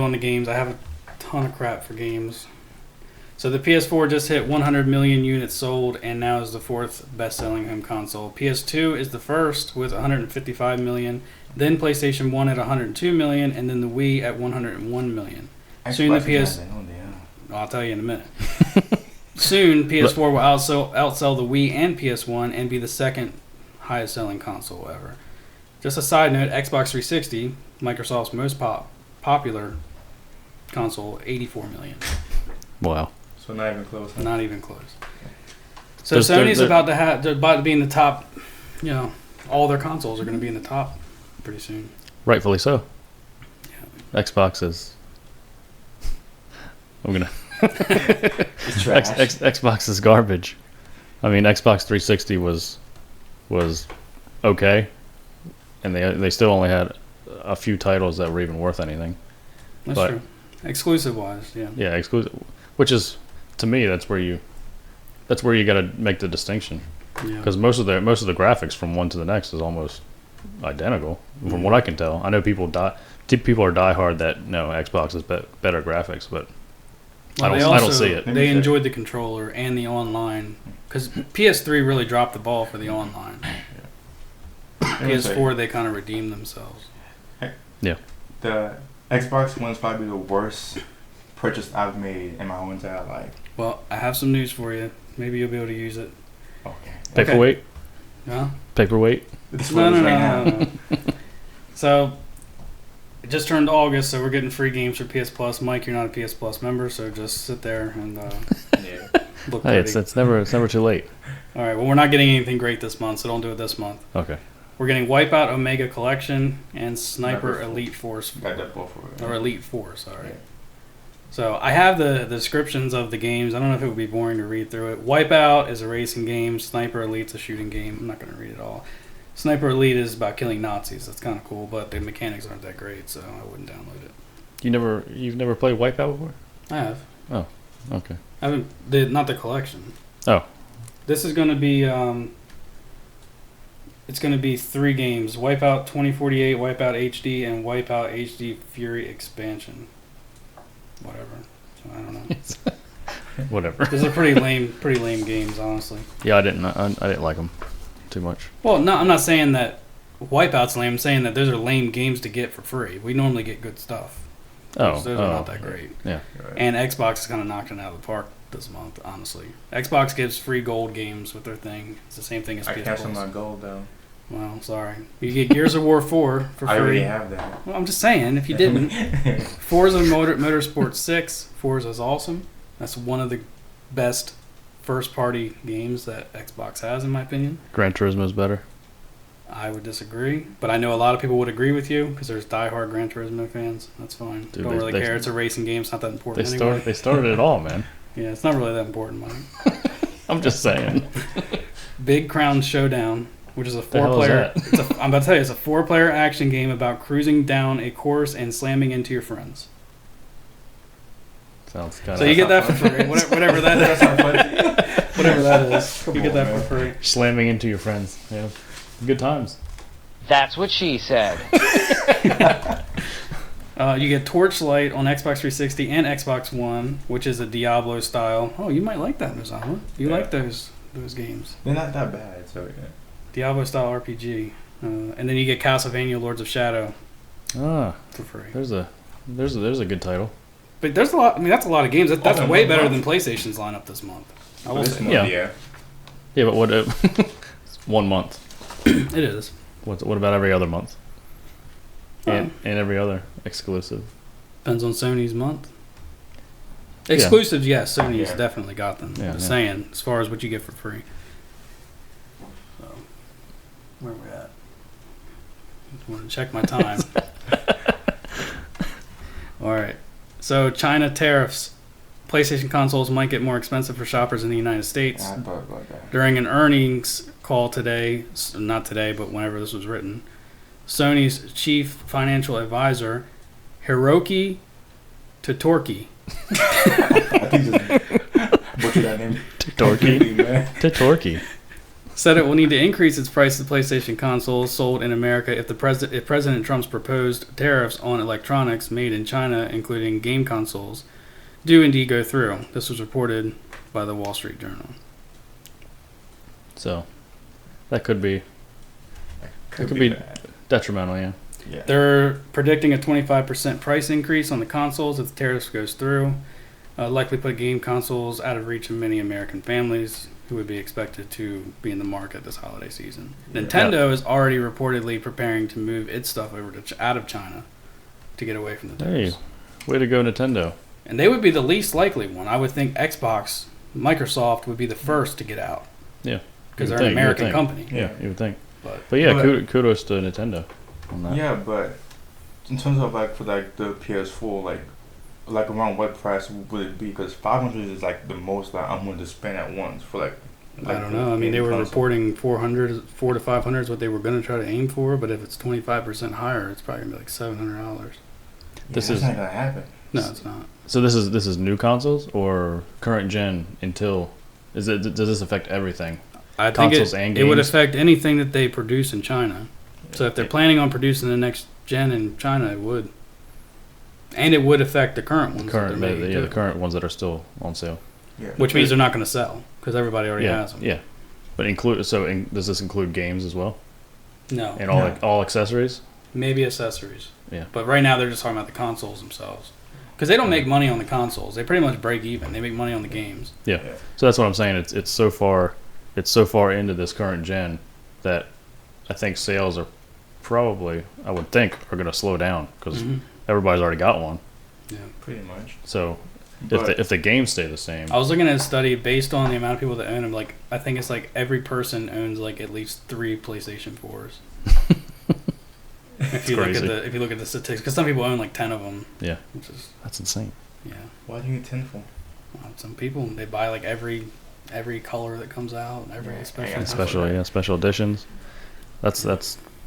on the games. I have a ton of crap for games. So the PS4 just hit 100 million units sold and now is the 4th best-selling home console. PS2 is the first with 155 million, then PlayStation 1 at 102 million, and then the Wii at 101 million. Soon the PS... I'll tell you in a minute. Soon, PS4 will outsell the Wii and PS1 and be the second highest-selling console ever. Just a side note, Xbox 360, Microsoft's most popular console, 84 million. Wow. So not even close. Huh? Not even close. So Sony's about to be in the top, all their consoles are going to be in the top pretty soon. Rightfully so. Yeah. Xbox is... I'm going to... It's trash. Xbox is garbage. I mean, Xbox 360 was okay, and they still only had a few titles that were even worth anything. That's true. Exclusive wise, yeah. Yeah, exclusive. Which is, to me, that's where you got to make the distinction. Because most of the graphics from one to the next is almost identical, from what I can tell. I know people are diehard that no, Xbox is better graphics, but. Well, I don't see it. They enjoyed the controller and the online, because PS3 really dropped the ball for the online. PS4, they kind of redeemed themselves. Yeah. The Xbox One's probably the worst purchase I've made in my whole entire life. Well, I have some news for you. Maybe you'll be able to use it. Okay. Paperweight? Huh? Paperweight? No. So, it just turned August, so we're getting free games for PS Plus. Mike, you're not a PS Plus member, so just sit there and look Hey, pretty. it's never too late. All right, well, we're not getting anything great this month, so don't do it this month. Okay. We're getting Wipeout Omega Collection and Sniper Elite Force. Or Elite 4, sorry. Yeah. So I have the descriptions of the games. I don't know if it would be boring to read through it. Wipeout is a racing game. Sniper Elite's a shooting game. I'm not going to read it all. Sniper Elite is about killing Nazis. That's kind of cool, but the mechanics aren't that great, so I wouldn't download it. You've never played Wipeout before? I have. Oh, okay. I haven't. Not the collection. Oh. This is going to be. It's going to be 3 games: Wipeout 2048, Wipeout HD, and Wipeout HD Fury Expansion. Whatever. So I don't know. Whatever. These are pretty lame games, honestly. Yeah, I didn't like them too much. Well, no, I'm not saying that Wipeout's lame. I'm saying that those are lame games to get for free. We normally get good stuff. Those are not that great. Yeah. Right. And Xbox is kind of knocking it out of the park this month, honestly. Xbox gives free gold games with their thing. It's the same thing as PS I canceled my gold, though. Well, sorry. You get Gears of War 4 for free. I already have that. Well, I'm just saying, if you didn't. Forza Motorsport 6. Forza is awesome. That's one of the best first-party games that Xbox has, in my opinion. Gran Turismo is better. I would disagree, but I know a lot of people would agree with you because there's diehard Gran Turismo fans. That's fine. Dude, don't really care. It's a racing game. It's not that important They started it all, man. Yeah, it's not really that important, Mike. I'm just saying. Big Crown Showdown, which is a 4-player. I'm about to tell you, it's a 4-player action game about cruising down a course and slamming into your friends. Sounds kind of. So you get that for free, whatever that is. Whatever that is, you get that for free. Slamming into your friends. Yeah, good times. That's what she said. You get Torchlight on Xbox 360 and Xbox One, which is a Diablo style. Oh, you might like that, Nozama. You like those games. They're not that bad, so yeah. Diablo style RPG. And then you get Castlevania Lords of Shadow for free. There's a good title. But there's a lot. I mean, that's a lot of games. That's way better than PlayStation's lineup this month. I will say. Yeah, but what? 1 month. It is. What about every other month? And every other exclusive. Depends on Sony's month. Exclusives, yes. Sony's definitely got them. Yeah, Just saying, as far as what you get for free. So, where are we at? I want to check my time. All right. So, China tariffs. PlayStation consoles might get more expensive for shoppers in the United States. I thought about that. During an earnings call today, not today, but whenever this was written, Sony's chief financial advisor, Hiroki Totorki. I think just butchered that name. Totorki. said it will need to increase its price of PlayStation consoles sold in America if President Trump's proposed tariffs on electronics made in China, including game consoles, do indeed go through. This was reported by the Wall Street Journal. So that could be bad. detrimental. Yeah. Yeah. They're predicting a 25% price increase on the consoles if the tariffs goes through. Likely put game consoles out of reach of many American families who would be expected to be in the market this holiday season. Nintendo is already reportedly preparing to move its stuff over to out of China to get away from the tariffs. Hey, way to go, Nintendo. And they would be the least likely one. I would think Xbox, Microsoft would be the first to get out. Yeah. Because they're an American company. Yeah, you would think. But yeah, kudos to Nintendo on that. Yeah, but in terms of for the PS4, around what price would it be? Because 500 is the most that I'm willing to spend at once for I don't know. I mean, they were reporting 400 to 500 is what they were going to try to aim for, but if it's 25% higher, it's probably going to be $700. That's not going to happen. No, it's not. So this is new consoles or current gen until does this affect everything? I think consoles and games? It would affect anything that they produce in China. So if they're planning on producing the next gen in China, it would. And it would affect the current ones. The current ones that are still on sale. Yeah. Which means they're not going to sell because everybody already has them. Yeah, but does this include games as well? No. And all accessories? Maybe accessories. Yeah. But right now they're just talking about the consoles themselves. Because they don't make money on the consoles. They pretty much break even. They make money on the games. Yeah. So that's what I'm saying. It's so far into this current gen that I think sales are probably, I would think, are going to slow down because everybody's already got one. Yeah. Pretty much. So if the games stay the same. I was looking at a study based on the amount of people that own them. I think it's every person owns at least 3 PlayStation 4s. If you look at the statistics, because some people own 10 of them. Yeah. That's insane. Yeah. Why do you need 10 for? Some people they buy every color that comes out, every special editions. That's a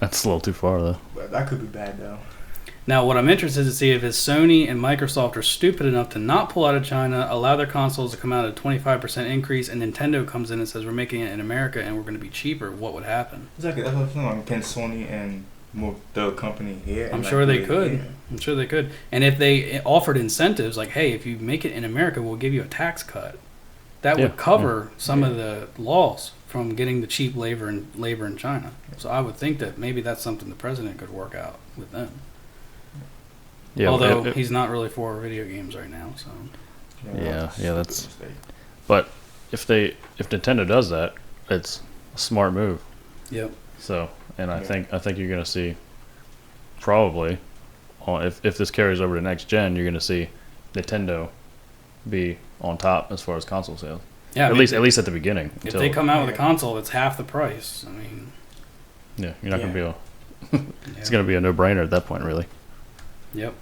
little too far though. But that could be bad though. Now, what I'm interested to see if Sony and Microsoft are stupid enough to not pull out of China, allow their consoles to come out at a 25% increase, and Nintendo comes in and says we're making it in America and we're going to be cheaper. What would happen? Exactly. That's what I'm saying. Can Sony and move the company here? I'm sure they could. Yeah. I'm sure they could. And if they offered incentives hey, if you make it in America, we'll give you a tax cut. That would cover some of the loss from getting the cheap labor in China. So I would think that maybe that's something the president could work out with them. Yeah, although he's not really for video games right now, so. That's. But if Nintendo does that, it's a smart move. Yep. So, and I think you're going to see probably, if this carries over to next gen, you're going to see Nintendo be on top as far as console sales. Yeah, at least at the beginning. If they come out with a console that's half the price, I mean. Yeah, you're not going to be able. It's going to be a no-brainer at that point, really. Yep.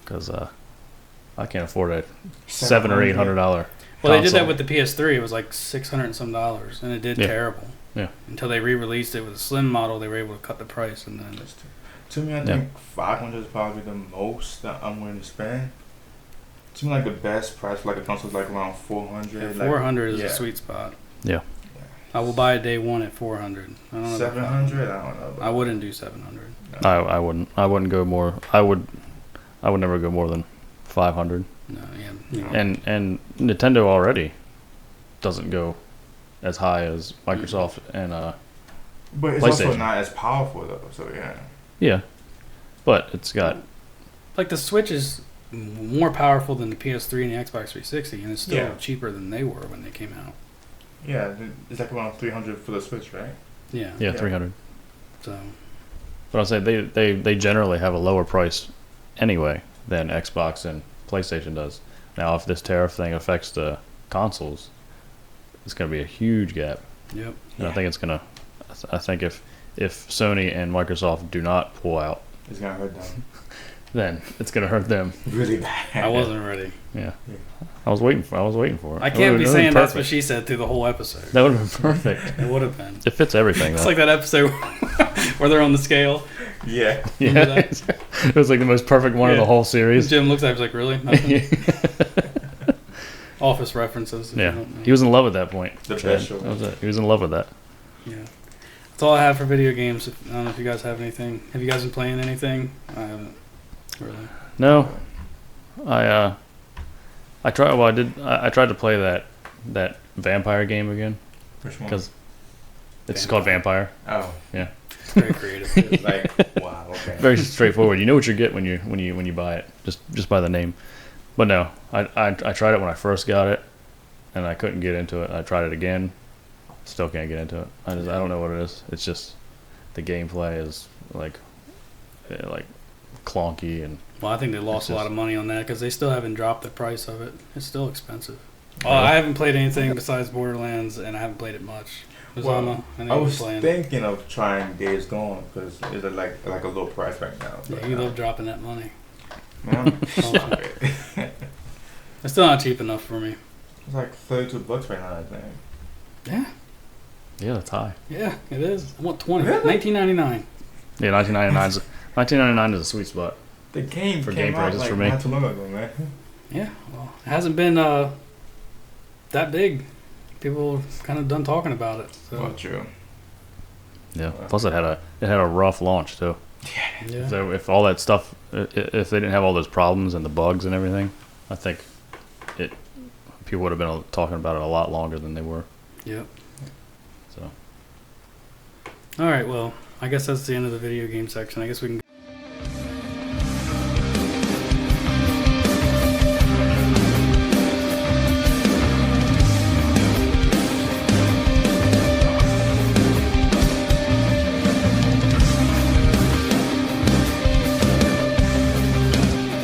Because I can't afford a $700 or $800. Well, they did that with the PS3. It was $600 and some, and it did terrible. Yeah. Until they re-released it with a slim model, they were able to cut the price, and then. To me, I think 500 is probably the most that I'm willing to spend. To me, the best price for a console is around 400. Yeah, 400 is a sweet spot. Yeah. I will buy it day one at 400. 700? I don't know. I wouldn't do 700. No. I wouldn't. I wouldn't go more. I would never go more than 500. No, yeah. And Nintendo already doesn't go as high as Microsoft and But it's also not as powerful though. So yeah. Yeah, but it's got the Switch is more powerful than the PS3 and the Xbox 360, and it's still cheaper than they were when they came out. Yeah, it's around 300 for the Switch, right? Yeah. Yeah, 300. So. But I'll say they generally have a lower price anyway than Xbox and PlayStation does. Now, if this tariff thing affects the consoles, it's going to be a huge gap. Yep. And I think if Sony and Microsoft do not pull out, it's going to hurt them. Then it's going to hurt them really bad. I wasn't ready. Yeah. I was waiting for it. I can't be saying that's what she said through the whole episode. That would have been perfect. It would have been. It fits everything. It's like that episode where they're on the scale. Yeah. It was the most perfect one of the whole series. Jim looks at it really? Nothing? Office references. Yeah. He was in love at that point. The best show. That was it. He was in love with that. Yeah. That's all I have for video games. I don't know if you guys have anything. Have you guys been playing anything? I haven't really. No, I tried. Well, I did. I tried to play that vampire game again Which one? because it's called Vampire. Oh, Yeah, It's very creative. it's like wow. Okay. very straightforward. You know what you get when you buy it, just by the name. But no, I tried it when I first got it, and I couldn't get into it. I tried it again, still can't get into it. I don't know what it is. It's just the gameplay is like clunky and. Well, I think they lost It's a lot just- of money on that because they still haven't dropped the price of it. It's still expensive. I haven't played anything besides Borderlands, and I haven't played it much. Uzama, I was thinking of trying Days Gone because it's like a low price right now. Yeah, you love dropping that money. Man, stop it. It's still not cheap enough for me. It's like $32 right now, I think. Yeah, Yeah, that's high. yeah, it is. I want 20. Really? $19.99. Yeah, 1999 is a sweet spot. The game For came game out prices like for me. not too long ago, man. Yeah, well, it hasn't been that big. People kind of done talking about it. So Well, true. Yeah. Plus, it had a rough launch too. yeah. So if all that stuff, if they didn't have all those problems and the bugs and everything, I think people would have been talking about it a lot longer than they were. Yep. So. All right. Well, I guess that's the end of the video game section. I guess we can